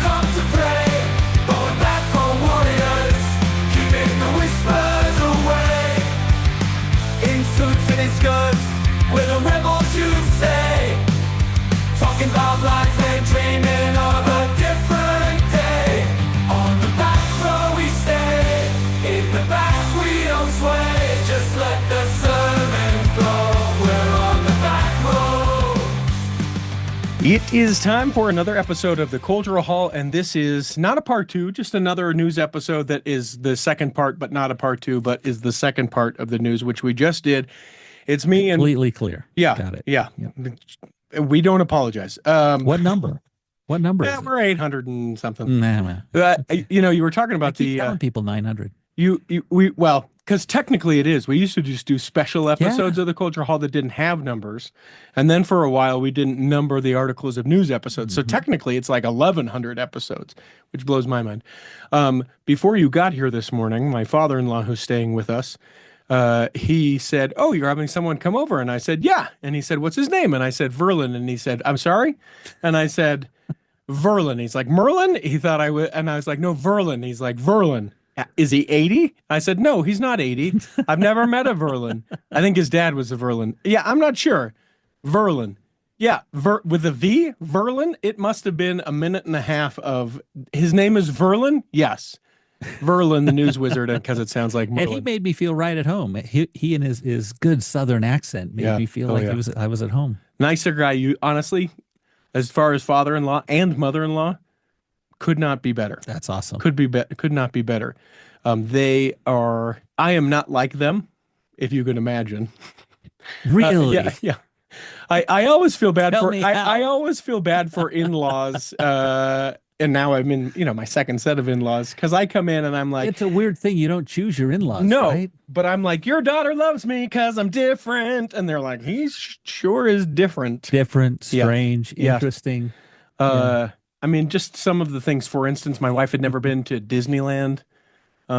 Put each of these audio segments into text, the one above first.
come to pray. Going back for warriors, keeping the whispers away. In suits and in skirts, we're the rebels, you say. Talking about life and dreaming of a different day. On the back row we stay, in the back we don't sway. Just let the sermon flow, we're on the back row. It is time for another episode of the Cultural Hall, and this is not a part two, just another news episode that is the second part, but not a part two, but is the second part of the news, which we just did. It's me and... Completely clear. Yeah. Got it. Yeah. Yep. We don't apologize. What number? What number is it? We're 800 and something. Nah. You were talking about telling people 900. Because technically it is. We used to just do special episodes of the Culture Hall that didn't have numbers. And then for a while, we didn't number the articles of news episodes. So technically it's like 1,100 episodes, which blows my mind. Before you got here this morning, my father-in-law, who's staying with us, he said, "Oh, you're having someone come over?" And I said, "Yeah." And he said, "What's his name?" And I said, "Verlin." And he said, "I'm sorry?" And I said, "Verlin." He's like, "Merlin?" He thought I would. And I was like, "No, Verlin." He's like, "Verlin. Is he 80?" I said, "No, he's not 80. I've never met a Verlin. I think his dad was a Verlin. Yeah, I'm not sure. Verlin. Yeah, with a V, Verlin. It must have been a minute and a half of, his name is Verlin? Yes. Verlin, the news wizard, because it sounds like Merlin. And he made me feel right at home. He and his good Southern accent made me feel like I was at home. Nicer guy. You honestly, as far as father-in-law and mother-in-law, could not be better. That's awesome. Could not be better. They are. I am not like them, if you can imagine. Really? Yeah. I always feel bad Tell for. me I always feel bad for in-laws. And now I'm in, my second set of in-laws, because I come in and I'm like, it's a weird thing. You don't choose your in-laws, no, right? But I'm like, your daughter loves me because I'm different. And they're like, he sure is different. Different, strange, interesting. I mean, just some of the things. For instance, my wife had never been to Disneyland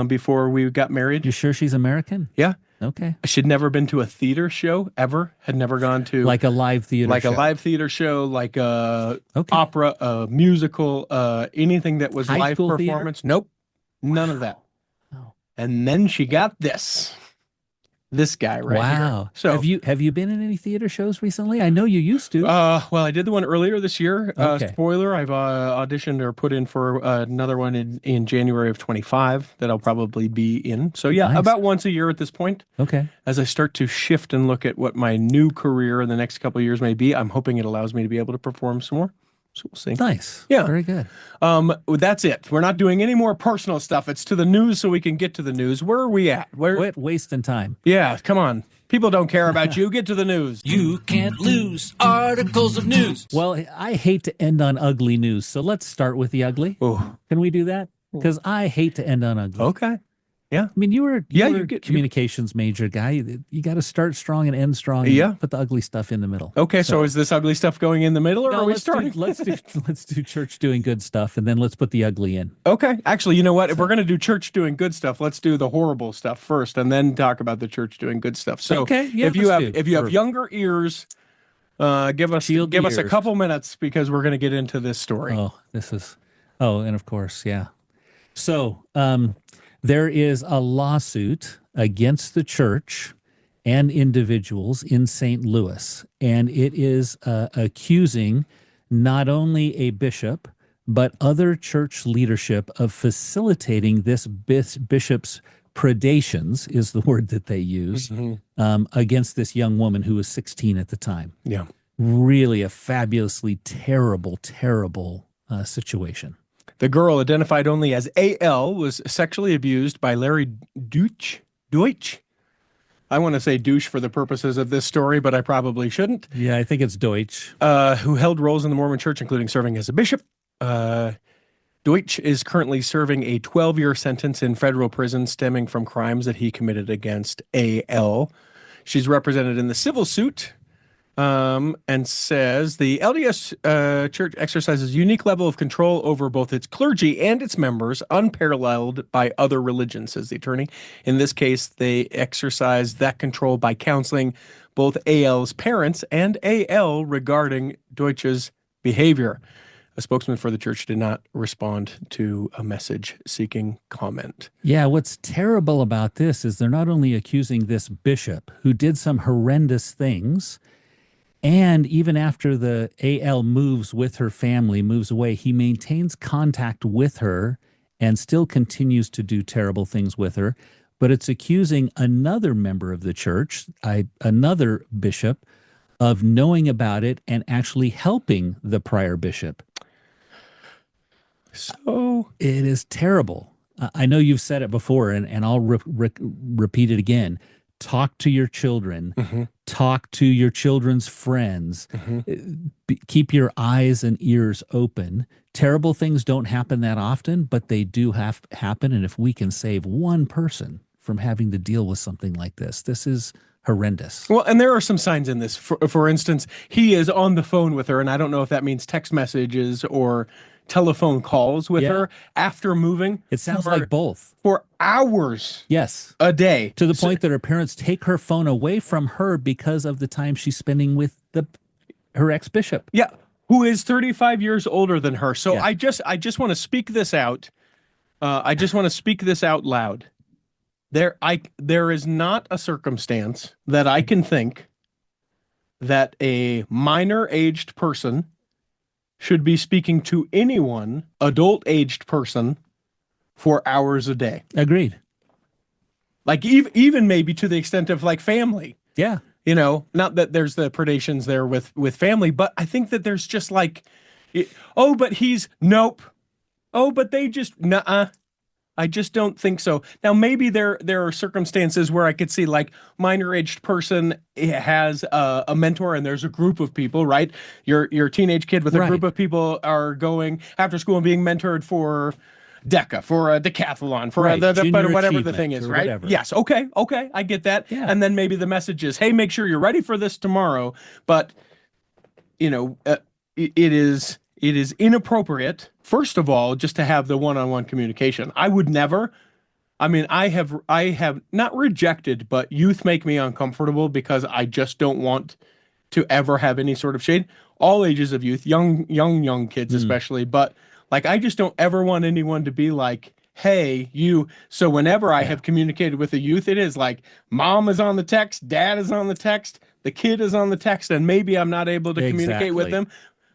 before we got married. You sure she's American? Yeah. Okay. She'd never been to a theater show ever. Had never gone to like a live theater show. A live theater show, like a opera, a musical, anything that was live performance. Theater? Nope. None of that. Oh. And then she got this guy right here. Wow. So have you been in any theater shows recently? I know you used to. Well, I did the one earlier this year. Spoiler, I've auditioned or put in for another one in January of 25 that I'll probably be in. So yeah, about once a year at this point. Okay. As I start to shift and look at what my new career in the next couple of years may be, I'm hoping it allows me to be able to perform some more. So we'll see. Nice. Yeah. Very good. That's it. We're not doing any more personal stuff. It's to the news so we can get to the news. Where are we at? Quit wasting time. Yeah, come on. People don't care about you. Get to the news. You can't lose articles of news. Well, I hate to end on ugly news, so let's start with the ugly. Oh. Can we do that? Because I hate to end on ugly. Okay. Yeah. I mean, you were a communications major guy. You got to start strong and end strong. And put the ugly stuff in the middle. Okay, so is this ugly stuff going in the middle, or are we starting? Let's do church doing good stuff, and then let's put the ugly in. Okay. Actually, you know what? If we're going to do church doing good stuff, let's do the horrible stuff first, and then talk about the church doing good stuff. So, if you have younger ears, give us a couple minutes, because we're going to get into this story. And of course, yeah. So, there is a lawsuit against the church and individuals in St. Louis, and it is accusing not only a bishop, but other church leadership of facilitating this bishop's predations, is the word that they use, against this young woman who was 16 at the time. Yeah. Really a fabulously terrible situation. The girl, identified only as AL, was sexually abused by Larry Deutsch. I want to say douche for the purposes of this story, but I probably shouldn't. Yeah, I think it's Deutsch. Who held roles in the Mormon Church, including serving as a bishop. Deutsch is currently serving a 12-year sentence in federal prison stemming from crimes that he committed against AL. She's represented in the civil suit. And says the LDS Church exercises a unique level of control over both its clergy and its members, unparalleled by other religions, says the attorney. In this case, they exercise that control by counseling both AL's parents and AL regarding Deutsch's behavior. A spokesman for the church did not respond to a message seeking comment. Yeah, what's terrible about this is they're not only accusing this bishop who did some horrendous things, and even after the AL moves with her family, moves away, he maintains contact with her and still continues to do terrible things with her. But it's accusing another member of the church, another bishop, of knowing about it and actually helping the prior bishop. So it is terrible. I know you've said it before, and I'll repeat it again. Talk to your children. Mm-hmm. Talk to your children's friends. Mm-hmm. Keep your eyes and ears open. Terrible things don't happen that often, but they do happen. And if we can save one person from having to deal with something like this is horrendous. Well, and there are some signs in this. For instance, he is on the phone with her, and I don't know if that means text messages or telephone calls with her after moving. It sounds like both. For hours. Yes. A day. To the point that her parents take her phone away from her because of the time she's spending with her ex-bishop. Yeah. Who is 35 years older than her. So Yeah. I just want to speak this out. I just want to speak this out loud. There is not a circumstance that I can think that a minor-aged person should be speaking to anyone, adult-aged person, for hours a day. Agreed. Like even maybe to the extent of like family. Yeah. You know, not that there's the predations there with family, but I think that there's just like, oh, but he's nope. Oh, but they just nuh-uh. I just don't think so. Now, maybe there are circumstances where I could see like minor-aged person has a mentor and there's a group of people, right? Your teenage kid with a group of people are going after school and being mentored for DECA, for a decathlon, for whatever the thing is, right? Whatever. Yes. Okay. I get that. Yeah. And then maybe the message is, hey, make sure you're ready for this tomorrow. But, you know, it is inappropriate, first of all, just to have the one-on-one communication. I would never, I have not rejected, but youth make me uncomfortable because I just don't want to ever have any sort of shade. All ages of youth, young kids especially, but like I just don't ever want anyone to be like, hey, you. So whenever I have communicated with a youth, it is like mom is on the text, dad is on the text, the kid is on the text, and maybe I'm not able to communicate with them.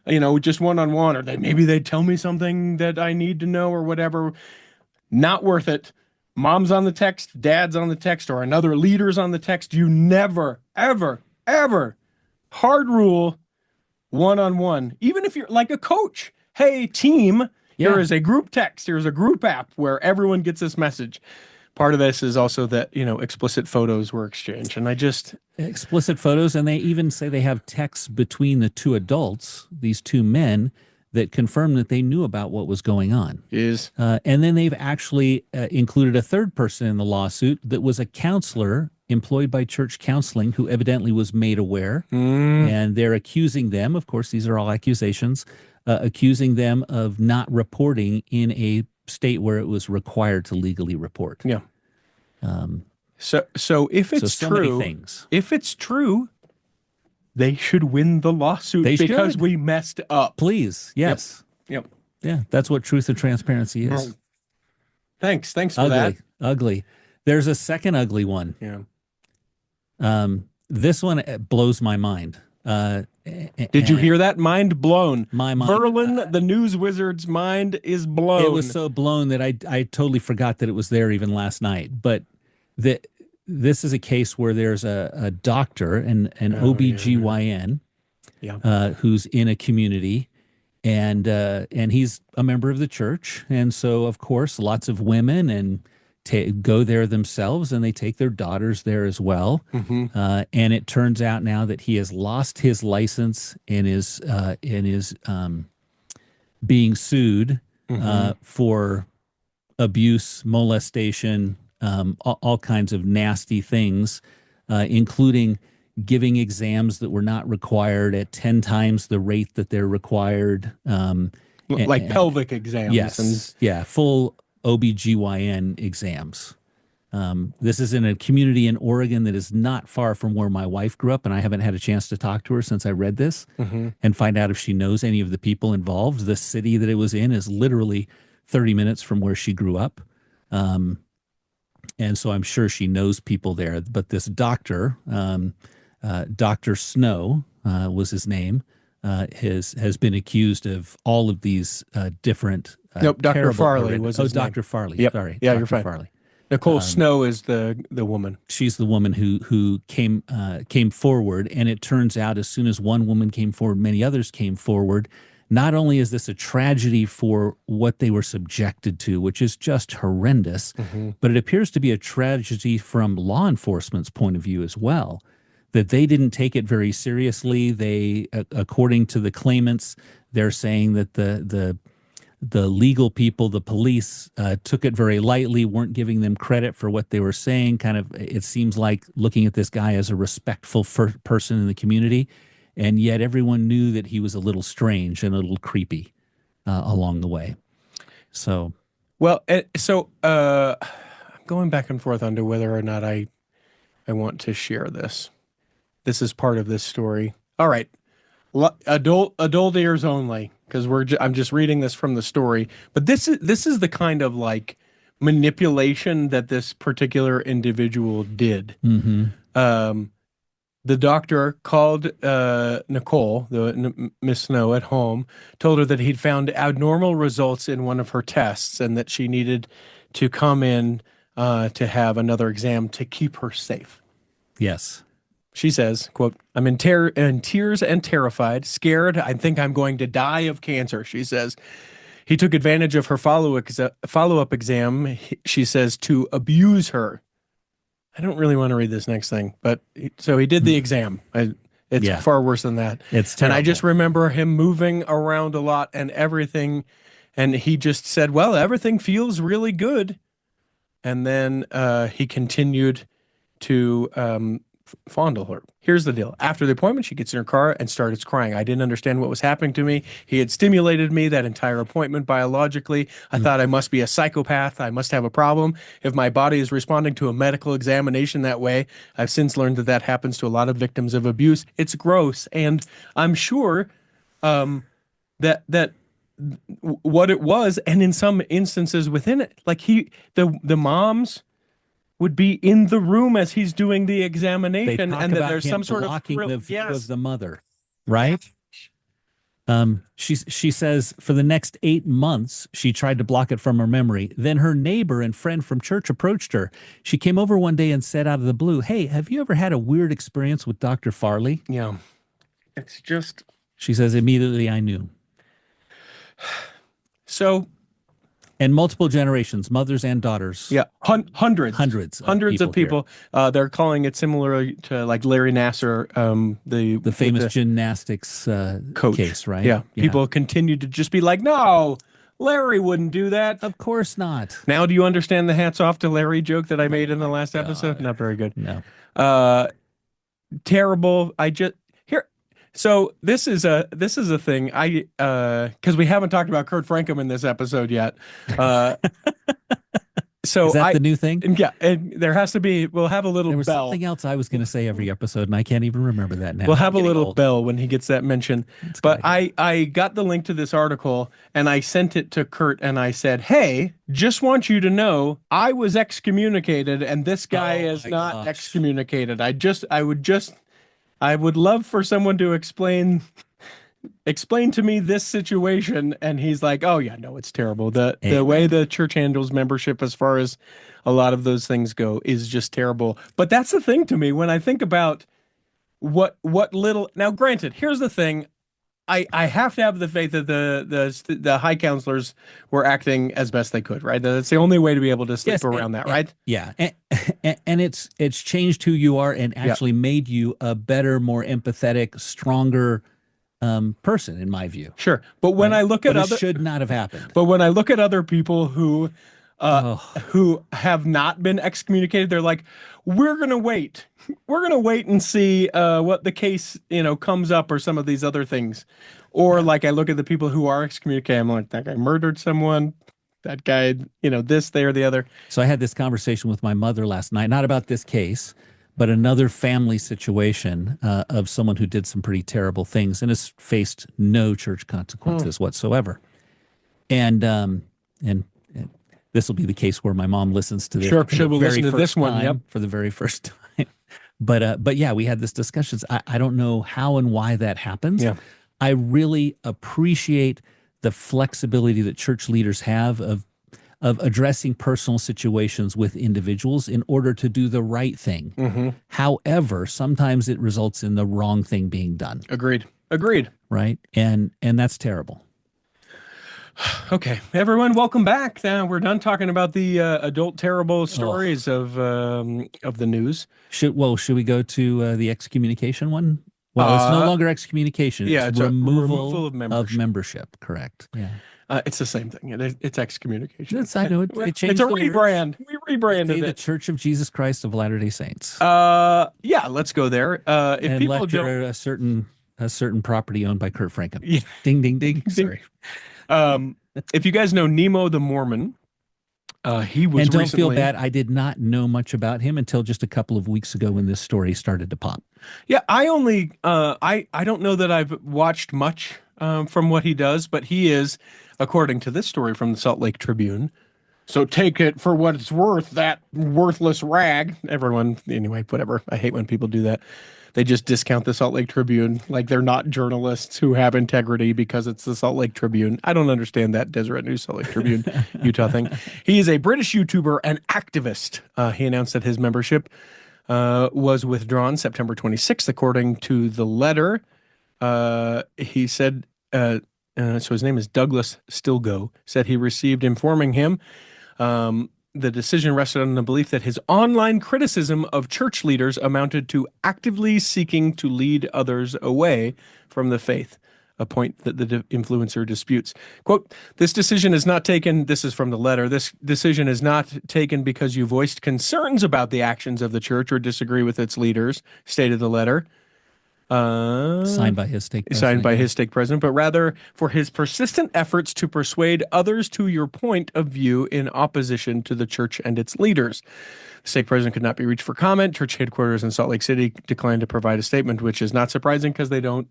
You know, just one-on-one, or maybe they tell me something that I need to know or whatever. Not worth it. Mom's on the text, dad's on the text, or another leader's on the text. You never, ever, ever hard rule one-on-one. Even if you're like a coach. Hey, team, here is a group text. Here's a group app where everyone gets this message. Part of this is also that, you know, explicit photos were exchanged. And explicit photos, and they even say they have texts between the two adults, these two men, that confirm that they knew about what was going on. And then they've actually included a third person in the lawsuit that was a counselor employed by church counseling who evidently was made aware. And they're accusing them, of course, these are all accusations, accusing them of not reporting in a state where it was required to legally report. Yeah. So if it's true, if it's true, they should win the lawsuit because we messed up. Please. Yes. Yep. Yeah. That's what truth and transparency is. Well, thanks for that. Ugly. There's a second ugly one. Yeah. This one blows my mind. Did you hear that? Mind blown. My mind. Berlin, the news wizard's mind is blown. It was so blown that I totally forgot that it was there even last night. But this is a case where there's a doctor, an OBGYN, who's in a community, and he's a member of the church. And so, of course, lots of women go there themselves, and they take their daughters there as well. And it turns out now that he has lost his license and is being sued for abuse, molestation, all kinds of nasty things, including giving exams that were not required at 10 times the rate that they're required. Like pelvic exams. Yes. Full OBGYN exams. This is in a community in Oregon that is not far from where my wife grew up, and I haven't had a chance to talk to her since I read this and find out if she knows any of the people involved. The city that it was in is literally 30 minutes from where she grew up. And so I'm sure she knows people there. But this doctor, Dr. Snow was his name, has been accused of all of these different. Nope, Dr. terrible, Farley horrendous- was his name. Dr. Farley. Yep. Sorry. Yeah, Dr. you're fine. Farley. Nicole Snow is the woman. She's the woman who came forward, and it turns out as soon as one woman came forward, many others came forward. Not only is this a tragedy for what they were subjected to, which is just horrendous, but it appears to be a tragedy from law enforcement's point of view as well, that they didn't take it very seriously. They, according to the claimants, they're saying that the legal people, the police, took it very lightly, weren't giving them credit for what they were saying. Kind of, it seems like looking at this guy as a respectful person in the community. And yet everyone knew that he was a little strange and a little creepy along the way. So, well, I'm going back and forth on to whether or not I want to share this. This is part of this story. All right, adult ears only, because I'm just reading this from the story. But this is the kind of like manipulation that this particular individual did. The doctor called Nicole, Miss Snow, at home, told her that he'd found abnormal results in one of her tests and that she needed to come in to have another exam to keep her safe. yes. She says, quote, "I'm in tears and terrified, scared. I think I'm going to die of cancer," she says. He took advantage of her follow-up exam, she says, to abuse her. I don't really want to read this next thing, but so he did the exam. It's far worse than that. It's terrible. And I just remember him moving around a lot and everything. And he just said, well, everything feels really good. And then he continued to fondle her. Here's the deal. After the appointment, she gets in her car and starts crying. I didn't understand what was happening to me. He had stimulated me that entire appointment biologically. I thought I must be a psychopath. I must have a problem. If my body is responding to a medical examination that way, I've since learned that that happens to a lot of victims of abuse. It's gross. And I'm sure that what it was, and in some instances within it, like the moms would be in the room as he's doing the examination, and that there's some sort of blocking thrill. the view Yes. of the mother, right? She says for the next 8 months, she tried to block it from her memory. Then her neighbor and friend from church approached her. She came over one day and said out of the blue, "Hey, have you ever had a weird experience with Dr. Farley?" Yeah. It's just She says, immediately I knew. so. And multiple generations, mothers and daughters. Yeah, hundreds of people. They're calling it similar to like Larry Nasser, The famous gymnastics coach case, right? Yeah. People continue to just be like, no, Larry wouldn't do that. Of course not. Now, do you understand the hats off to Larry joke that I made in the last episode? Not very good. No. Terrible. So this is a thing because we haven't talked about Kurt Franklin in this episode yet. So is that the new thing? Yeah, and there has to be. We'll have a little There was bell. something else I was going to say every episode, and I can't even remember that now. We'll have a I'm getting little old. bell when he gets that mention. But I got the link to this article and I sent it to Kurt and I said, "Hey, just want you to know I was excommunicated and this guy is my not gosh. excommunicated. I would love for someone to explain to me this situation." And he's like, "Oh yeah, no, it's terrible. The way the church handles membership as far as a lot of those things go is just terrible." But that's the thing to me when I think about what little. Now, granted, here's the thing. I have to have the faith that the high counselors were acting as best they could, right? That's the only way to be able to sleep around that, right? Yeah, and it's changed who you are and actually made you a better, more empathetic, stronger person, in my view. Sure, but when I look at But other, it should not have happened. but when I look at other people who have not been excommunicated, they're like, we're gonna wait and see what the case comes up, or some of these other things. Or like I look at the people who are excommunicated, I'm like, that guy murdered someone, that guy, this, they, or the other. So I had this conversation with my mother last night, not about this case, but another family situation of someone who did some pretty terrible things and has faced no church consequences whatsoever. And and this will be the case where my mom listens to this Sure, for the we'll very listen to this first one. time, Yep. for the very first time. But yeah, we had this discussion. I don't know how and why that happens. Yeah. I really appreciate the flexibility that church leaders have of addressing personal situations with individuals in order to do the right thing. Mm-hmm. However, sometimes it results in the wrong thing being done. Agreed. Right. And that's terrible. Okay, everyone, welcome back. Now we're done talking about the adult terrible stories of the news. Should we go to the excommunication one? Well, it's no longer excommunication. Yeah, it's it's removal of of membership. membership. Correct. Yeah. It's the same thing. It's excommunication. I know it changed. It's a the words. rebrand. We rebranded The it. Church of Jesus Christ of Latter-day Saints. Yeah, let's go there. If and people left don't, a certain property owned by Kurt Franken. Yeah. Ding ding ding. Sorry. If you guys know Nemo the Mormon, he was and don't recently, feel bad. I did not know much about him until just a couple of weeks ago when this story started to pop. Yeah, I only I don't know that I've watched much from what he does, but he is, according to this story from the Salt Lake Tribune. So take it for what it's worth, that worthless rag. Everyone, anyway, whatever. I hate when people do that. They just discount the Salt Lake Tribune like they're not journalists who have integrity because it's the Salt Lake Tribune. I don't understand that Deseret News Salt Lake Tribune, Utah thing. He is a British YouTuber and activist. He announced that his membership was withdrawn September 26th, according to the letter. He said, so his name is Douglas Stilgo, said he received informing him the decision rested on the belief that his online criticism of church leaders amounted to actively seeking to lead others away from the faith, a point that the influencer disputes. Quote, this decision is not taken, this is from the letter, this decision is not taken because you voiced concerns about the actions of the church or disagree with its leaders, stated the letter. Signed by his stake president. Signed by his stake president, but rather for his persistent efforts to persuade others to your point of view in opposition to the church and its leaders. The stake president could not be reached for comment. Church headquarters in Salt Lake City declined to provide a statement, which is not surprising because they don't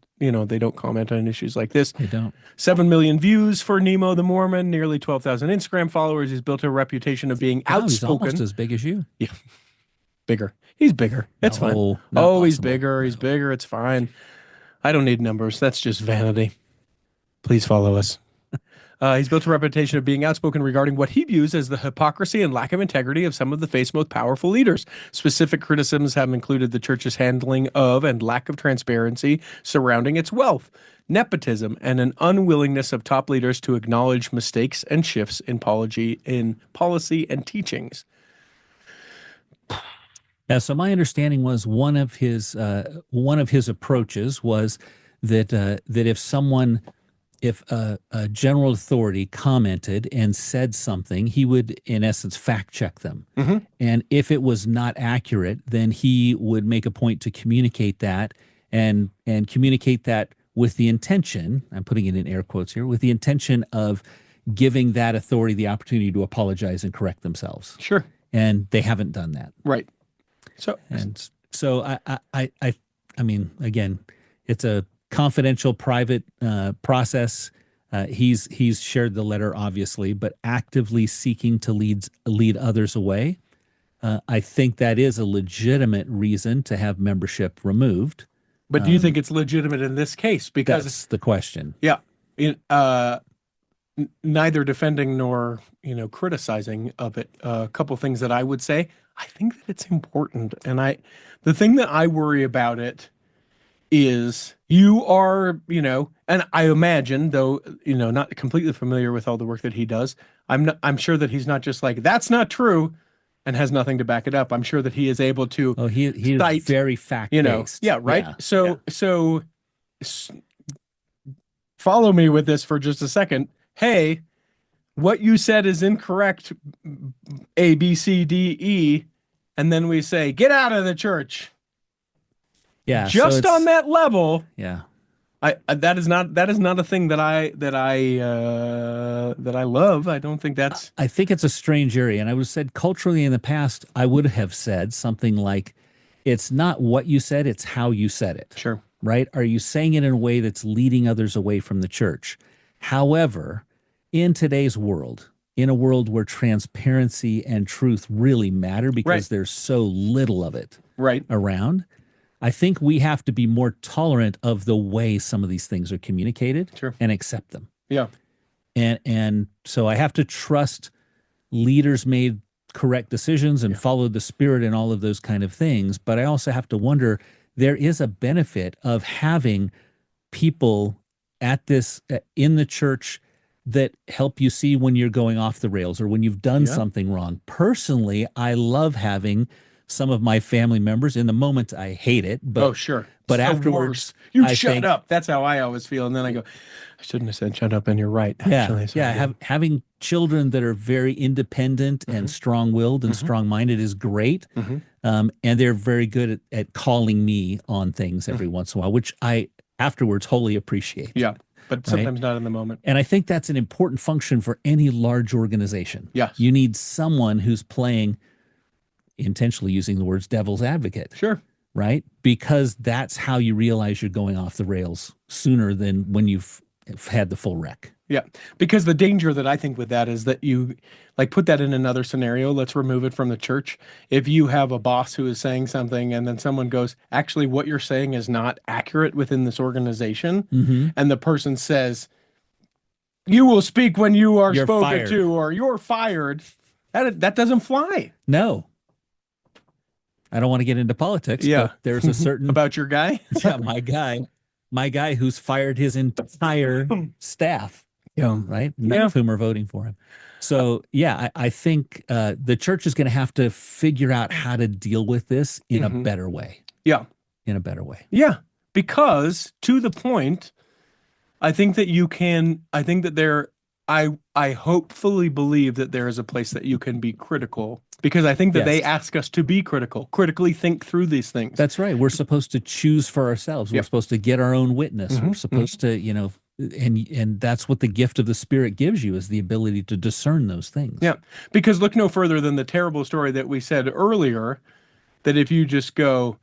comment on issues like this. They don't. 7 million views for Nemo the Mormon, nearly 12,000 Instagram followers. He's built a reputation of being outspoken. He's almost as big as you. Yeah. Bigger. He's bigger. It's fine. He's bigger. He's bigger. It's fine. I don't need numbers. That's just vanity. Please follow us. He's built a reputation of being outspoken regarding what he views as the hypocrisy and lack of integrity of some of the faith's most powerful leaders. Specific criticisms have included the church's handling of and lack of transparency surrounding its wealth, nepotism, and an unwillingness of top leaders to acknowledge mistakes and shifts in policy and teachings. Yeah, so my understanding was one of his approaches was that if a general authority commented and said something, he would in essence fact check them, and if it was not accurate, then he would make a point to communicate that and communicate that with the intention, I'm putting it in air quotes here, with the intention of giving that authority the opportunity to apologize and correct themselves. Sure, and they haven't done that. Right. So I mean, again, it's a confidential, private process. He's shared the letter, obviously, but actively seeking to lead others away. I think that is a legitimate reason to have membership removed. But do you think it's legitimate in this case? Because that's the question. Yeah. Neither defending nor criticizing of it. A couple things that I would say. I think that it's important, and the thing that I worry about it is you are, and I imagine, though, not completely familiar with all the work that he does. I'm sure that he's not just like that's not true, and has nothing to back it up. I'm sure that he is able to. Oh, he cite, is very fact-based. Yeah, right. Yeah. So follow me with this for just a second. Hey, what you said is incorrect, A, B, C, D, E, and then we say, get out of the church. Yeah. Just on that level. Yeah. That is not a thing that I love. I don't think that's I think it's a strange area. And I would have said culturally in the past, I would have said something like, it's not what you said, it's how you said it, sure. right? Are you saying it in a way that's leading others away from the church? However, in today's world, in a world where transparency and truth really matter Right. because there's so little of it Right. around, I think we have to be more tolerant of the way some of these things are communicated Sure. and accept them. Yeah. And so I have to trust leaders made correct decisions and followed the spirit and all of those kind of things. But I also have to wonder, there is a benefit of having people at this in the church that help you see when you're going off the rails or when you've done Yeah. something wrong. Personally, I love having some of my family members. In the moment, I hate it, but Oh, sure. but It's the afterwards, worst. You I shut think, up. That's how I always feel. And then I go, I shouldn't have said shut up. And you're right. yeah, Actually. So, yeah, having children that are very independent and strong-willed and strong-minded is great. And they're very good at calling me on things every once in a while, which I afterwards wholly appreciate. Yeah. But sometimes not in the moment. And I think that's an important function for any large organization. Yes. You need someone who's playing, intentionally using the words devil's advocate, Sure. right? Because that's how you realize you're going off the rails sooner than when you've had the full wreck. Yeah. Because the danger that I think with that is that you like put that in another scenario. Let's remove it from the church. If you have a boss who is saying something and then someone goes, actually, what you're saying is not accurate within this organization. And the person says, you will speak when you are You're spoken fired. to, or you're fired. That doesn't fly. No. I don't want to get into politics, Yeah. but there's a certain About your guy. yeah, my guy who's fired his entire staff, Yeah. right? None of whom are voting for him. So yeah, I think the church is going to have to figure out how to deal with this in a better way. Yeah. In a better way. Yeah. Because to the point, I think that I hopefully believe that there is a place that you can be critical, because I think that they Yes. ask us to be critical, critically think through these things. That's right. We're supposed to choose for ourselves. We're supposed to get our own witness. We're supposed to, and that's what the gift of the Spirit gives you, is the ability to discern those things. Yeah. Because look no further than the terrible story that we said earlier, that if you just go,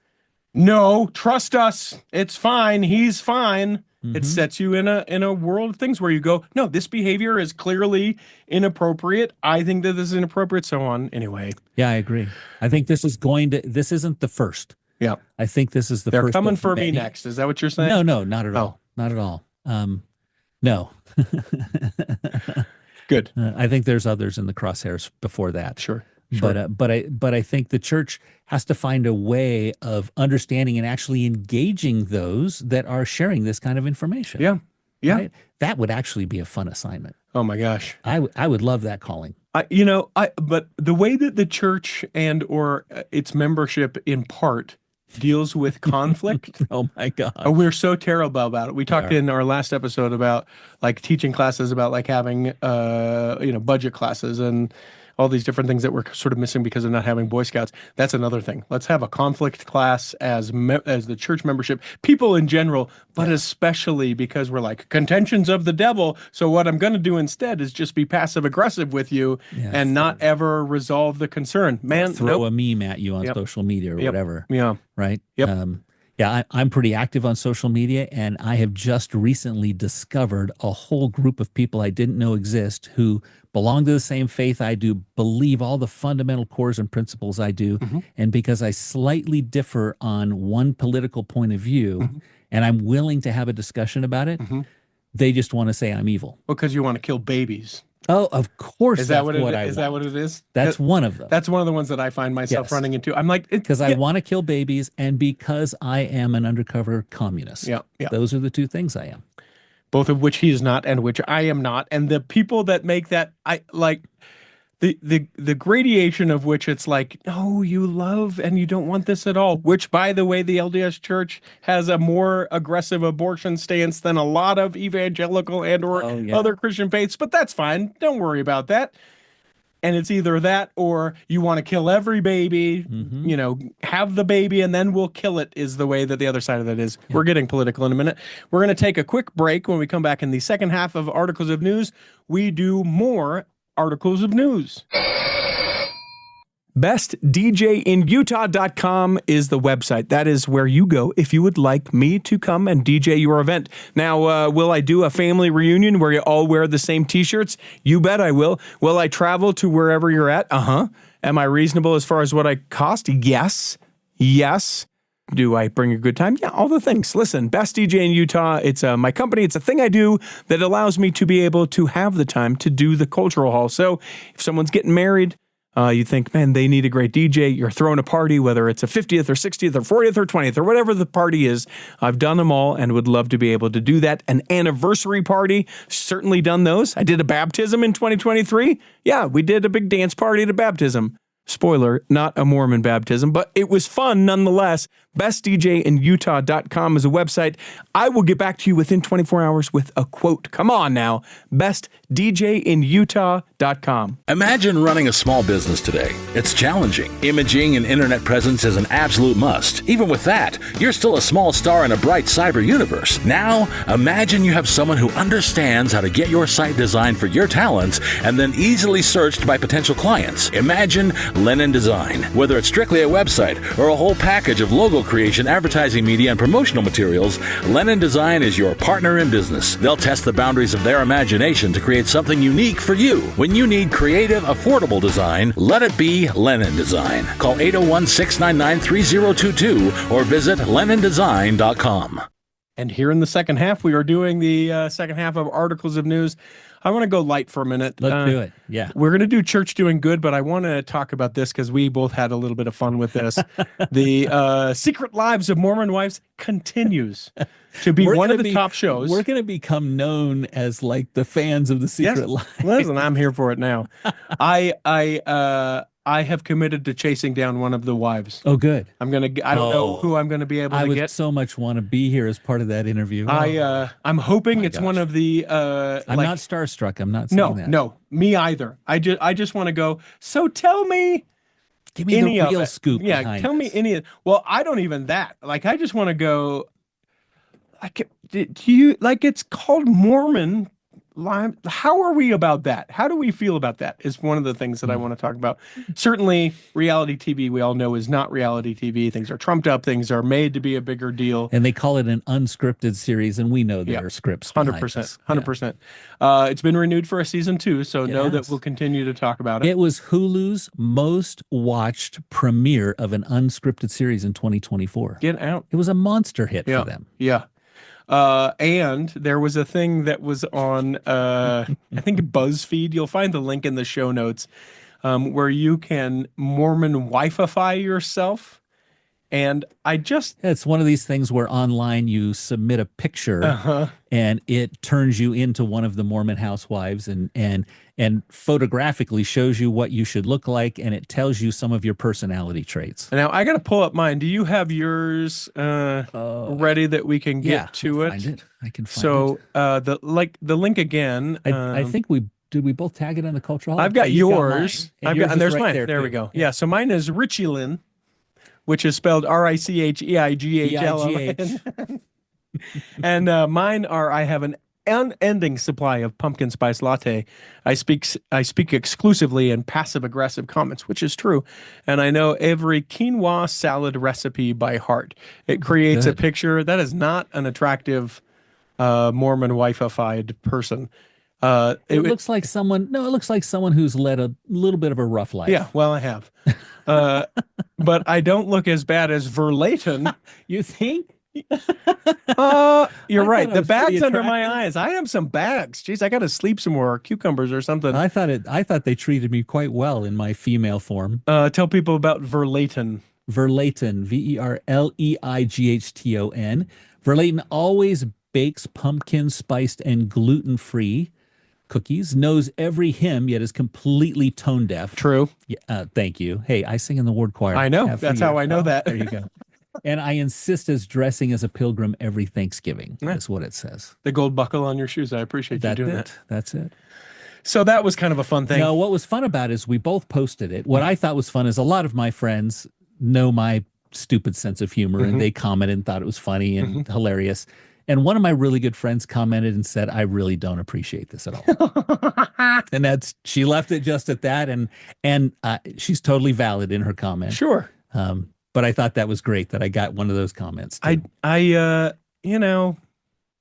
no, trust us, it's fine, he's fine. It sets you in a world of things where you go, no, this behavior is clearly inappropriate. I think that this is inappropriate, so on. Anyway. Yeah, I agree. I think this isn't the first. Yeah. I think this is the They're first. coming of for me many. next. Is that what you're saying? No, not at all. Not at all. No. Good. I think there's others in the crosshairs before that. Sure. But I think the church has to find a way of understanding and actually engaging those that are sharing this kind of information. Yeah. Yeah. Right? That would actually be a fun assignment. Oh my gosh. I would love that calling. But the way that the church and or its membership in part deals with conflict, Oh my God. we're so terrible about it. We talked in our last episode about like teaching classes, about like having budget classes and all these different things that we're sort of missing because of not having Boy Scouts. That's another thing. Let's have a conflict class as the church membership, people in general, but especially because we're like contentions of the devil. So what I'm going to do instead is just be passive aggressive with you and not ever resolve the concern. Man, Throw nope. a meme at you on social media or whatever. Yeah. Right? Yep. I'm pretty active on social media, and I have just recently discovered a whole group of people I didn't know exist who belong to the same faith I do, believe all the fundamental cores and principles I do, and because I slightly differ on one political point of view, and I'm willing to have a discussion about it, they just want to say I'm evil. Because you want to kill babies. Oh, of course. Is that what it is? I Is that want. what it is? That's one of them. That's one of the ones that I find myself Yes. running into. I'm like, Because I want to kill babies, and because I am an undercover communist. Yeah. Those are the two things I am. Both of which he is not and which I am not. And the people that make that, I like the gradation of which it's like, oh, you love and you don't want this at all. Which, by the way, the LDS Church has a more aggressive abortion stance than a lot of evangelical and or other Christian faiths, but that's fine. Don't worry about that. and it's either that or you want to kill every baby, you know, have the baby and then we'll kill it is the way that the other side of that is. We're getting political in a minute. We're going to take a quick break. When we come back in the second half of Articles of News, we do more Articles of News. BestDJinUtah.com is the website. That is where you go if you would like me to come and DJ your event. Now, will I do a family reunion where you all wear the same t-shirts? You bet I will. Will I travel to wherever you're at? Uh-huh. Am I reasonable as far as what I cost? Yes. Yes. Do I bring a good time? Yeah, all the things. Listen, Best DJ in Utah, it's my company. It's a thing I do that allows me to be able to have the time to do the cultural hall. So if someone's getting married, you think, man, they need a great DJ. You're throwing a party, whether it's a 50th or 60th or 40th or 20th or whatever the party is. I've done them all and would love to be able to do that. An anniversary party, certainly done those. I did a baptism in 2023. Yeah, we did a big dance party at a baptism. Spoiler, not a Mormon baptism, but it was fun nonetheless. BestDJinUtah.com is a website. I will get back to you within 24 hours with a quote. Come on now. BestDJinUtah.com. Imagine running a small business today. It's challenging. Imaging and internet presence is an absolute must. Even with that, you're still a small star in a bright cyber universe. Now, imagine you have someone who understands how to get your site designed for your talents and then easily searched by potential clients. Imagine Lennon Design. Whether it's strictly a website or a whole package of logo creation, advertising media, and promotional materials, Lennon Design is your partner in business. They'll test the boundaries of their imagination to create something unique for you. When you need creative, affordable design, let it be Lennon Design. Call 801-699-3022 or visit LennonDesign.com. And here in the second half, we are doing the second half of Articles of News. I want to go light for a minute. Let's do it. Yeah. We're going to do Church Doing Good, but I want to talk about this because we both had a little bit of fun with this. The Secret Lives of Mormon Wives continues to be one of the top shows. We're going to become known as like the fans of the Secret Lives. Listen, I'm here for it now. I have committed to chasing down one of the wives. Oh, good. I don't know who I'm going to be able to get. I would so much want to be here as part of that interview. I'm hoping it's one of the. I'm not starstruck. I'm not saying that. No, me either. I just want to go. So tell me. Give me the real scoop. Yeah, tell me any. Well, I don't even that. Like, I just want to go. Like, do you like? It's called Mormon. How are we about that? How do we feel about that is one of the things that I want to talk about. Certainly, reality TV, we all know, is not reality TV. Things are trumped up. Things are made to be a bigger deal. And they call it an unscripted series, and we know there are scripts. 100%. 100%. It's been renewed for a season 2, so know that we'll continue to talk about it. It was Hulu's most watched premiere of an unscripted series in 2024. Get out. It was a monster hit for them. Yeah. And there was a thing that was on, I think BuzzFeed. You'll find the link in the show notes, where you can Mormon Wi-Fi yourself. And it's one of these things where online you submit a picture and it turns you into one of the Mormon housewives and photographically shows you what you should look like, and it tells you some of your personality traits. Now I got to pull up mine. Do you have yours ready that we can get to it? Find it. I can find it. The link again. I think we both tag it on the Cultural Hall? I've got yours. And there's right mine. There we go. Yeah. So mine is Richie Lynn, which is spelled RICHEIGHL. And mine are, I have an unending supply of pumpkin spice latte. I speak exclusively in passive aggressive comments, which is true. And I know every quinoa salad recipe by heart. It creates a picture that is not an attractive Mormon Wi-Fi-fied person. It looks like someone. No, it looks like someone who's led a little bit of a rough life. Yeah, well, I have, but I don't look as bad as Verlaten. You think? You're right. The bags under my eyes. I have some bags. Jeez, I got to sleep some more, cucumbers or something. I thought they treated me quite well in my female form. Tell people about Verlaten. Verlaten, Verleighton. Verlaten always bakes pumpkin spiced and gluten-free cookies, knows every hymn, yet is completely tone deaf. True. Yeah, thank you. Hey, I sing in the ward choir. I know. That's how I know that. There you go. And I insist as dressing as a pilgrim every Thanksgiving. That's what it says. The gold buckle on your shoes. I appreciate you doing that. That's it. So that was kind of a fun thing. No, what was fun about it is we both posted it. What I thought was fun is a lot of my friends know my stupid sense of humor and they commented and thought it was funny and hilarious. And one of my really good friends commented and said, I really don't appreciate this at all. And she left it just at that. And she's totally valid in her comment. Sure. But I thought that was great that I got one of those comments too.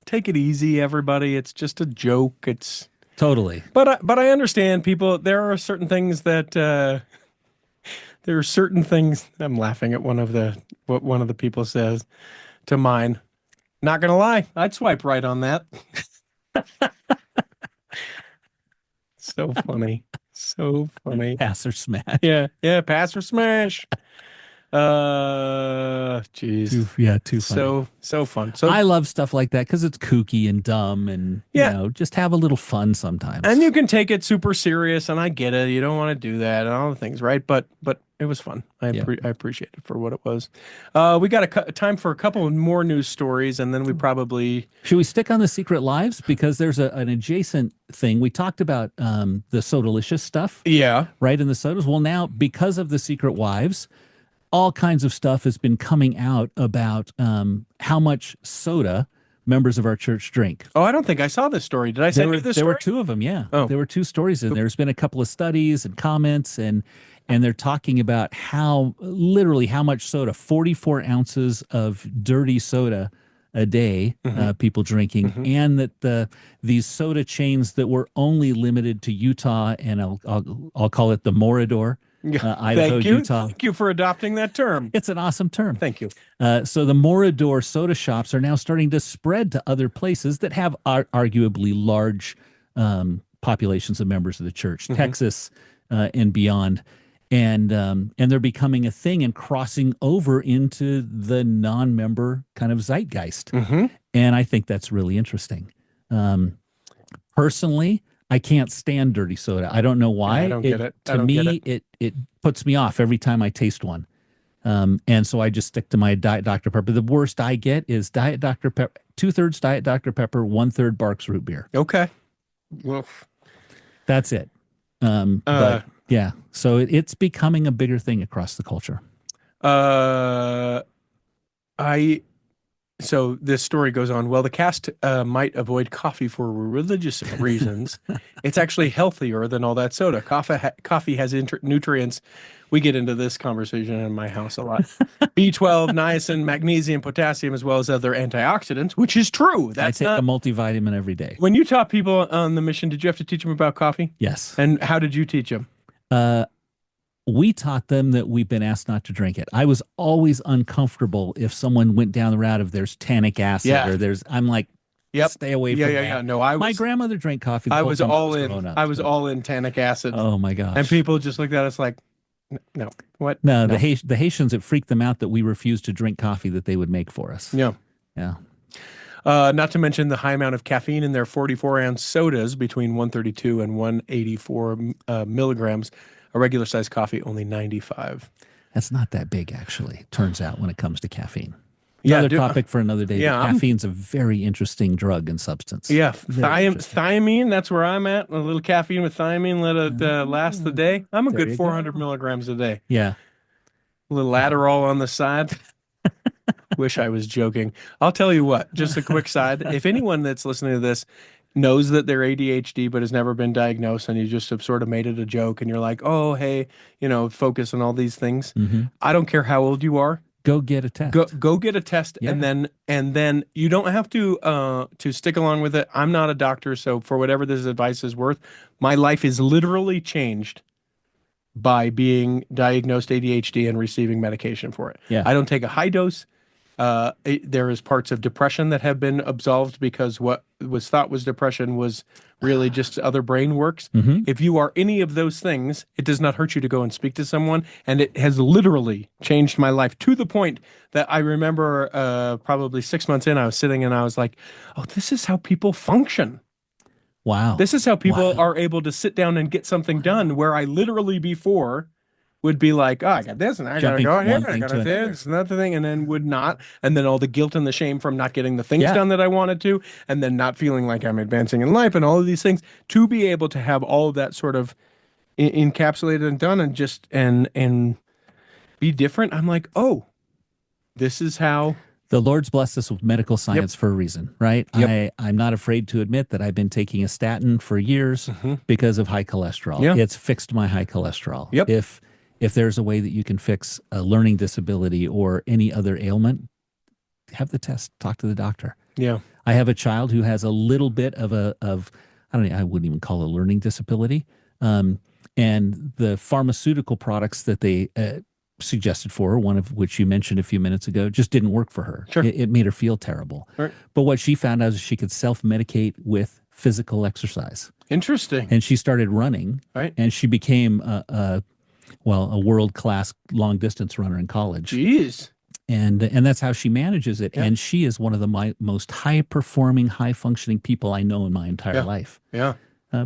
Take it easy, everybody. It's just a joke. It's totally. But I understand people. There are certain things that I'm laughing at what one of the people says to mine. Not gonna lie, I'd swipe right on that. So funny. So funny. Pass or smash. Yeah, pass or smash. Jeez. Too funny. So fun. So I love stuff like that because it's kooky and dumb and just have a little fun sometimes. And you can take it super serious, and I get it. You don't want to do that and all the things, right? But it was fun. I appreciate it for what it was. We got time for a couple more news stories, and then we probably should we stick on the Secret Lives because there's an adjacent thing. We talked about the Sodalicious stuff, right in the sodas. Well, now because of the Secret Wives, all kinds of stuff has been coming out about how much soda members of our church drink. Oh, I don't think I saw this story. Did I send you this story? There were two of them, yeah. Oh. There were two stories, and there's been a couple of studies and comments, and they're talking about literally how much soda, 44 ounces of dirty soda a day, people drinking, and that these soda chains that were only limited to Utah, and I'll call it the Morador, Idaho, Utah. Thank you for adopting that term. It's an awesome term. Thank you. So the Morador soda shops are now starting to spread to other places that have arguably large populations of members of the church, Texas and beyond. And they're becoming a thing and crossing over into the non-member kind of zeitgeist. And I think that's really interesting. Personally, I can't stand dirty soda. I don't know why. I don't get it. To me, it puts me off every time I taste one. And so I just stick to my Diet Dr. Pepper. The worst I get is Diet Dr. Pepper, 2/3 Diet Dr. Pepper, 1/3 Barks Root Beer. Okay. Well, that's it. But yeah, so it's becoming a bigger thing across the culture. So this story goes on. Well, the cast might avoid coffee for religious reasons. It's actually healthier than all that soda. Coffee has nutrients. We get into this conversation in my house a lot. B12, niacin, magnesium, potassium, as well as other antioxidants, which is true. I take a multivitamin every day. When you taught people on the mission, did you have to teach them about coffee? Yes. And how did you teach them? We taught them that we've been asked not to drink it. I was always uncomfortable if someone went down the route of there's tannic acid or I'm like, stay away from that. Yeah. No, my grandmother drank coffee. I was all in tannic acid. Oh my gosh. And people just looked at us like, no, what? No, the Haitians, it freaked them out that we refused to drink coffee that they would make for us. Yeah. Not to mention the high amount of caffeine in their 44-ounce sodas between 132 and 184 milligrams. A regular size coffee, only 95. That's not that big, actually, turns out, when it comes to caffeine. Another topic for another day. Yeah, caffeine's a very interesting drug and substance. Yeah, thiamine, that's where I'm at. A little caffeine with thiamine, let it last the day. I'm a good 400 milligrams a day. Yeah. A little Adderall on the side. Wish I was joking. I'll tell you what, just a quick side. If anyone that's listening to this knows that they're ADHD but has never been diagnosed, and you just have sort of made it a joke, and you're like, oh, hey, focus on all these things. I don't care how old you are. Go get a test. Go get a test, and then you don't have to stick along with it. I'm not a doctor, so for whatever this advice is worth, my life is literally changed by being diagnosed ADHD and receiving medication for it. Yeah. I don't take a high dose. There is parts of depression that have been absolved because what was thought was depression was really just other brain works. If you are any of those things, it does not hurt you to go and speak to someone. And it has literally changed my life to the point that I remember probably 6 months in, I was sitting and I was like, oh, this is how people function. Wow. This is how people are able to sit down and get something done, where I literally before would be like, oh, I got this and I got to Jumping go from here, one I thing got to another. this, another thing, and then would not. And then all the guilt and the shame from not getting the things Yeah. done that I wanted to, and then not feeling like I'm advancing in life and all of these things. To be able to have all of that sort of encapsulated and done and just and be different, I'm like, oh, this is how. The Lord's blessed us with medical science for a reason, right? Yep. I'm not afraid to admit that I've been taking a statin for years because of high cholesterol. Yeah. It's fixed my high cholesterol. Yep. If there's a way that you can fix a learning disability or any other ailment, have the test, talk to the doctor. Yeah. I have a child who has a little bit of I don't know, I wouldn't even call it a learning disability. And the pharmaceutical products that they suggested for her, one of which you mentioned a few minutes ago, just didn't work for her. Sure. It made her feel terrible. Right. But what she found out is she could self-medicate with physical exercise. Interesting. And she started running. Right. And she became a world-class long-distance runner in college. Jeez. And that's how she manages it. Yeah. And she is one of the most high-performing, high-functioning people I know in my entire life Yeah.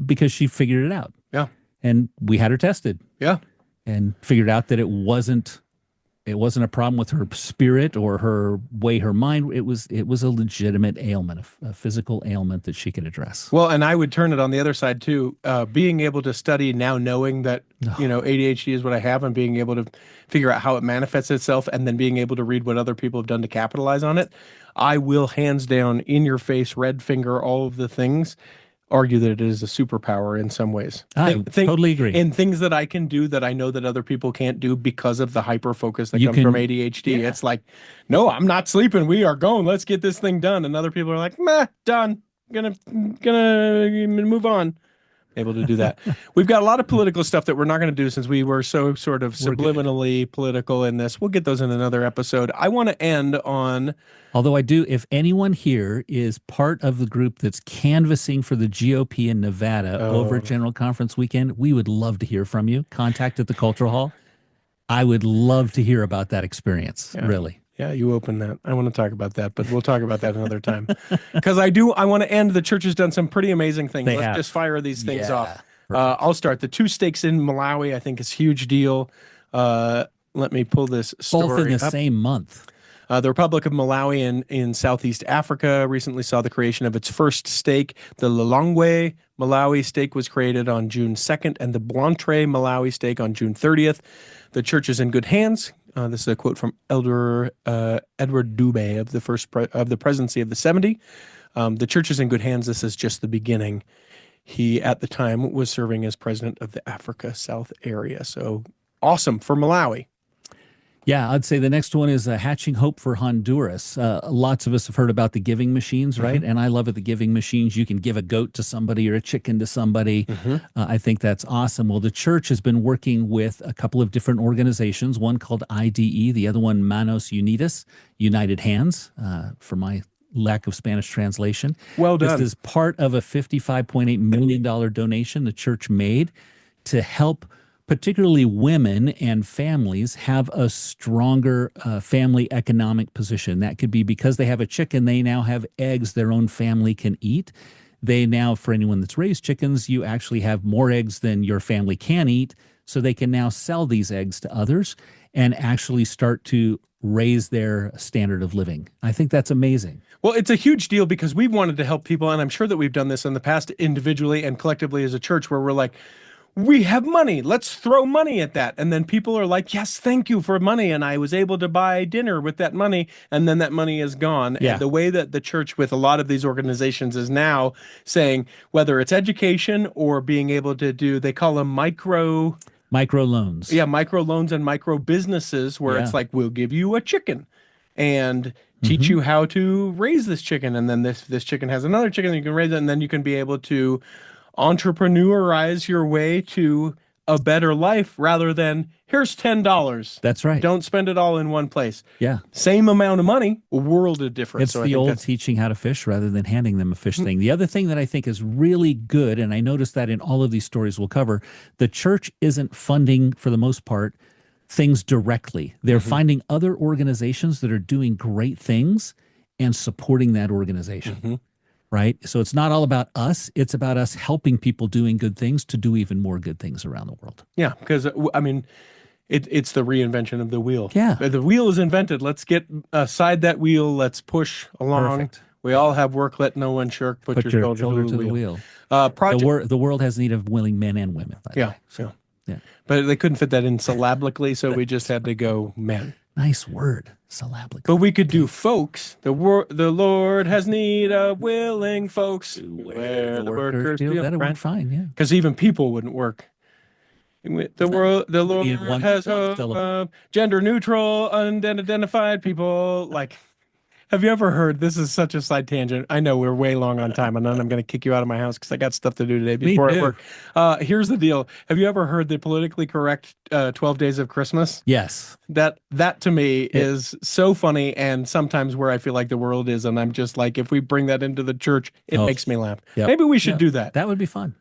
because she figured it out. Yeah. And we had her tested Yeah. and figured out that it wasn't a problem with her spirit or her way, her mind. It was a legitimate ailment, a physical ailment that she could address. Well, and I would turn it on the other side too. Being able to study now, knowing that ADHD is what I have, and being able to figure out how it manifests itself, and then being able to read what other people have done to capitalize on it, I will hands down, in your face, red finger, all of the things, argue that it is a superpower in some ways. I totally agree. And things that I can do that I know that other people can't do because of the hyper focus that You comes can- from ADHD. It's like, no, I'm not sleeping. We are going. Let's get this thing done. And other people are like, meh, done. Gonna move on. Able to do that. We've got a lot of political stuff that we're not going to do since we were so sort of subliminally political in this. We'll get those in another episode. I want to end on. Although I do, if anyone here is part of the group that's canvassing for the GOP in Nevada over General Conference weekend, we would love to hear from you. Contact at the Cultural Hall. I would love to hear about that experience, really. Yeah, you open that. I want to talk about that, but we'll talk about that another time. Because I want to end. The church has done some pretty amazing things. Let's just fire these things off. I'll start. The 2 stakes in Malawi, I think, is a huge deal. Let me pull this story Both in the up. same month. The Republic of Malawi in Southeast Africa recently saw the creation of its first stake. The Lilongwe Malawi stake was created on June 2nd, and the Blantyre Malawi stake on June 30th. The church is in good hands. This is a quote from Elder Edward Dube of the presidency of the 70. The church is in good hands. This is just the beginning. He, at the time, was serving as president of the Africa South area. So awesome for Malawi. Yeah, I'd say the next one is Hatching Hope for Honduras. Lots of us have heard about the giving machines, right? And I love it, the giving machines. You can give a goat to somebody or a chicken to somebody. I think that's awesome. Well, the church has been working with a couple of different organizations, one called IDE, the other one Manos Unidas, United Hands, for my lack of Spanish translation. Well done. This is part of a $55.8 million donation the church made to help particularly women and families have a stronger family economic position. That could be because they have a chicken, they now have eggs their own family can eat. They now, for anyone that's raised chickens, you actually have more eggs than your family can eat. So they can now sell these eggs to others and actually start to raise their standard of living. I think that's amazing. Well, it's a huge deal because we've wanted to help people, and I'm sure that we've done this in the past individually and collectively as a church, where we're like, we have money. Let's throw money at that. And then people are like, yes, thank you for money. And I was able to buy dinner with that money. And then that money is gone. Yeah. And the way that the church with a lot of these organizations is now saying, whether it's education or being able to do, they call them micro loans. Yeah, micro loans and micro businesses where it's like, we'll give you a chicken and teach you how to raise this chicken. And then this chicken has another chicken, you can raise it. And then you can be able to entrepreneurize your way to a better life rather than here's $10. That's right. Don't spend it all in one place. Yeah. Same amount of money, a world of difference. It's So I the think old that's- teaching how to fish rather than handing them a fish thing. The other thing that I think is really good, and I noticed that in all of these stories we'll cover, the church isn't funding, for the most part, things directly. They're finding other organizations that are doing great things and supporting that organization. Right? So it's not all about us. It's about us helping people doing good things to do even more good things around the world. Yeah, because I mean, It's the reinvention of the wheel. Yeah. The wheel is invented. Let's get aside that wheel. Let's push along. Perfect. We all have work. Let no one shirk. Put your shoulder to the wheel. Project. The world has need of willing men and women, by the way. So, yeah. But they couldn't fit that in syllabically, so we just had to go men. Nice word, syllabically. But we could do folks. The Lord has need of willing folks. Where the workers feel. That would work fine, yeah. Because even people wouldn't work. The Lord has hope of gender neutral, unidentified people. Like, have you ever heard? This is such a side tangent. I know we're way long on time, and then I'm going to kick you out of my house because I got stuff to do today before I work. Here's the deal. Have you ever heard the politically correct 12 Days of Christmas? Yes. That to me is so funny, and sometimes where I feel like the world is, and I'm just like, if we bring that into the church, it makes me laugh. Yep. Maybe we should do that. That would be fun.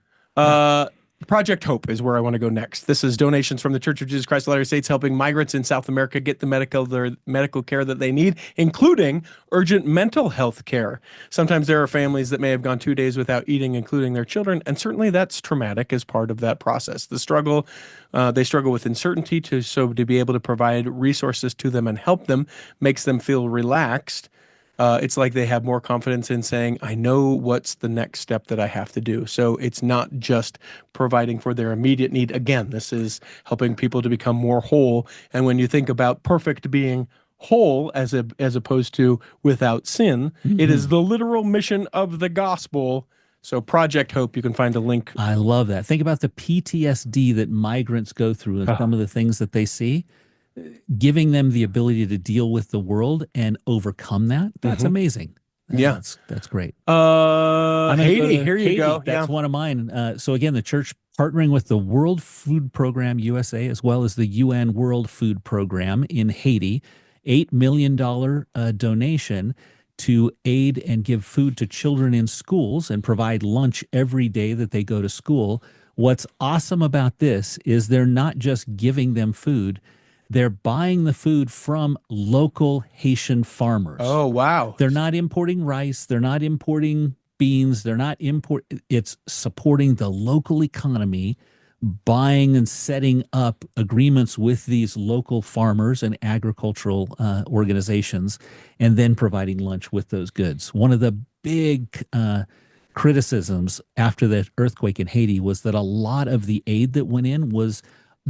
Project Hope is where I want to go next. This is donations from the Church of Jesus Christ of Latter-day Saints helping migrants in South America get the medical care that they need, including urgent mental health care. Sometimes there are families that may have gone 2 days without eating, including their children, and certainly that's traumatic as part of that process. They struggle with uncertainty, so to be able to provide resources to them and help them makes them feel relaxed. It's like they have more confidence in saying, I know what's the next step that I have to do. So it's not just providing for their immediate need. Again, this is helping people to become more whole. And when you think about perfect being whole as opposed to without sin, it is the literal mission of the gospel. So Project Hope, you can find a link. I love that. Think about the PTSD that migrants go through and some of the things that they see. Giving them the ability to deal with the world and overcome that, that's amazing. Yeah. That's great. Haiti, here you Haiti, go. That's one of mine. So again, the church partnering with the World Food Program USA, as well as the UN World Food Program in Haiti, $8 million donation to aid and give food to children in schools and provide lunch every day that they go to school. What's awesome about this is they're not just giving them food, they're buying the food from local Haitian farmers. Oh, wow. They're not importing rice. They're not importing beans. It's supporting the local economy, buying and setting up agreements with these local farmers and agricultural organizations, and then providing lunch with those goods. One of the big criticisms after the earthquake in Haiti was that a lot of the aid that went in was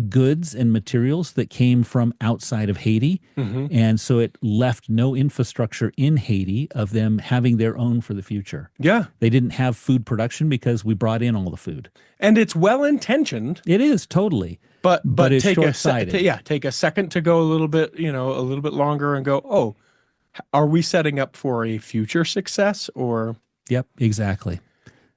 goods and materials that came from outside of Haiti. And so it left no infrastructure in Haiti of them having their own for the future. Yeah. They didn't have food production because we brought in all the food. And it's well-intentioned. It is totally. But it's take short-sighted. take a second to go a little bit longer and go, oh, are we setting up for a future success or? Yep, exactly.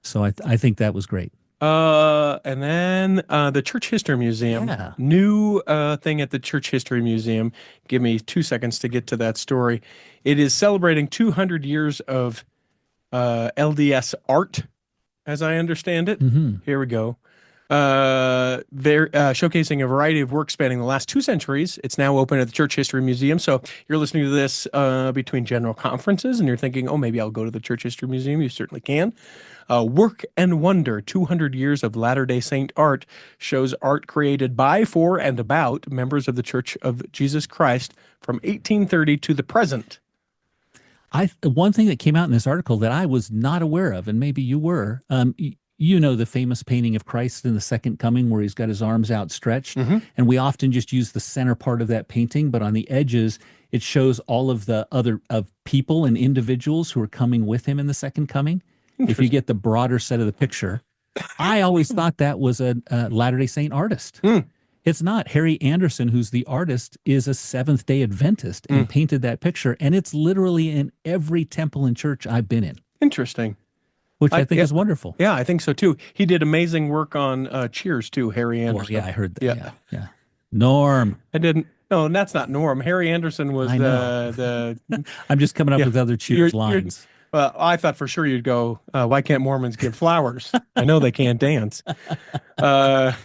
So I think that was great. And then the Church History Museum, new thing at the Church History Museum. Give me 2 seconds to get to that story. It is celebrating 200 years of LDS art, as I understand it. Here we go. They're showcasing a variety of work spanning the last 2 centuries. It's now open at the Church History Museum. So you're listening to this between general conferences and you're thinking, oh, maybe I'll go to the Church History Museum. You certainly can. Work and Wonder, 200 Years of Latter-day Saint Art, shows art created by, for, and about members of the Church of Jesus Christ from 1830 to the present. One thing that came out in this article that I was not aware of, and maybe you were, you know the famous painting of Christ in the Second Coming where he's got his arms outstretched, and we often just use the center part of that painting, but on the edges it shows all of the other people and individuals who are coming with him in the Second Coming. If you get the broader set of the picture, I always thought that was a Latter-day Saint artist. It's not. Harry Anderson, who's the artist, is a Seventh-day Adventist and painted that picture, and it's literally in every temple and church I've been in. Interesting. Which I think is wonderful. Yeah, I think so too. He did amazing work on Cheers too, Harry Anderson. Well, yeah, I heard that. Yeah. Norm. I didn't. No, that's not Norm. Harry Anderson was the I'm just coming up with other Cheers lines. Well, I thought for sure you'd go, why can't Mormons give flowers? I know they can't dance. Why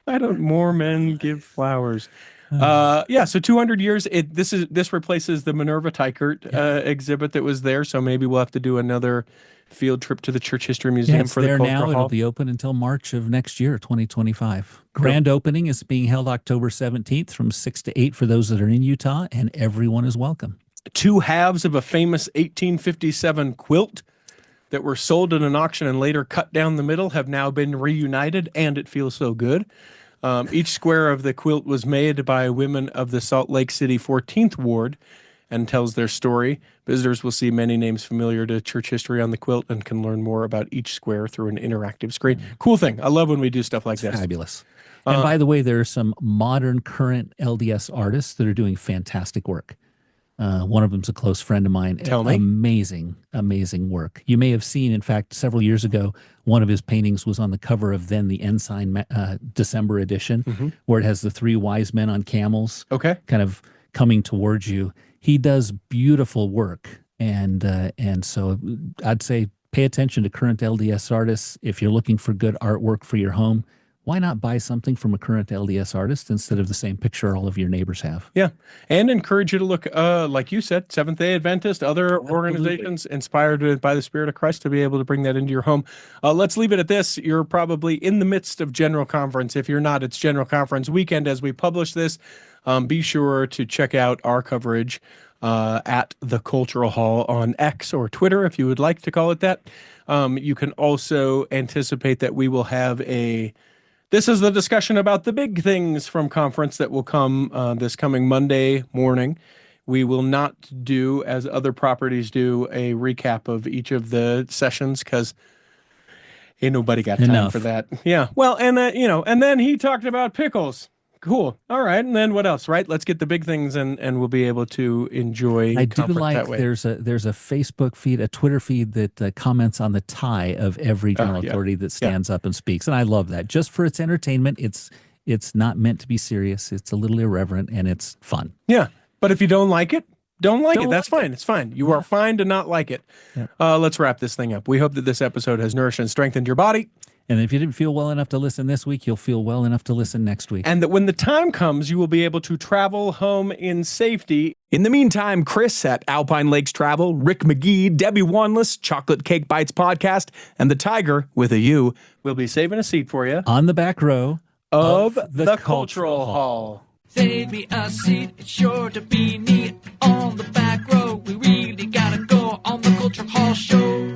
don't Mormon give flowers? So 200 years. This replaces the Minerva Teichert exhibit that was there. So maybe we'll have to do another field trip to the Church History Museum it's for the there Cultural now. Hall. It'll be open until March of next year, 2025. Grand opening is being held October 17th from 6 to 8 for those that are in Utah, and everyone is welcome. 2 halves of a famous 1857 quilt that were sold at an auction and later cut down the middle have now been reunited, and it feels so good. Each square of the quilt was made by women of the Salt Lake City 14th Ward and tells their story. Visitors will see many names familiar to church history on the quilt and can learn more about each square through an interactive screen. Cool thing. I love when we do stuff like this. Fabulous. And by the way, there are some modern, current LDS artists that are doing fantastic work. One of them's a close friend of mine. Tell me. Amazing, amazing work. You may have seen, in fact, several years ago, one of his paintings was on the cover of then the Ensign December edition, where it has the 3 wise men on camels, kind of coming towards you. He does beautiful work, and so I'd say pay attention to current LDS artists. If you're looking for good artwork for your home, why not buy something from a current LDS artist instead of the same picture all of your neighbors have? Yeah. And encourage you to look, like you said, Seventh-day Adventist, other organizations inspired by the Spirit of Christ to be able to bring that into your home. Let's leave it at this. You're probably in the midst of General Conference. If you're not, it's General Conference weekend as we publish this. Be sure to check out our coverage at the Cultural Hall on X or Twitter, if you would like to call it that. You can also anticipate that we will have this is the discussion about the big things from conference that will come this coming Monday morning. We will not do, as other properties do, a recap of each of the sessions because ain't nobody got time for that. Yeah. Well, and and then he talked about pickles. Cool. All right. And then what else, right? Let's get the big things and we'll be able to enjoy I do conference like that way. there's a Facebook feed, a Twitter feed that comments on the tie of every general authority that stands up and speaks. And I love that. Just for its entertainment, it's not meant to be serious. It's a little irreverent and it's fun. Yeah. But if you don't like it, don't like it. That's fine. It's fine. You are fine to not like it. Yeah. Let's wrap this thing up. We hope that this episode has nourished and strengthened your body. And if you didn't feel well enough to listen this week, you'll feel well enough to listen next week. And that when the time comes, you will be able to travel home in safety. In the meantime, Chris at Alpine Lakes Travel, Rick McGee, Debbie Wanless, Chocolate Cake Bites Podcast, and the Tiger with a U will be saving a seat for you on the back row of the Cultural Hall. Save me a seat, it's sure to be neat on the back row. We really gotta go on the Cultural Hall show.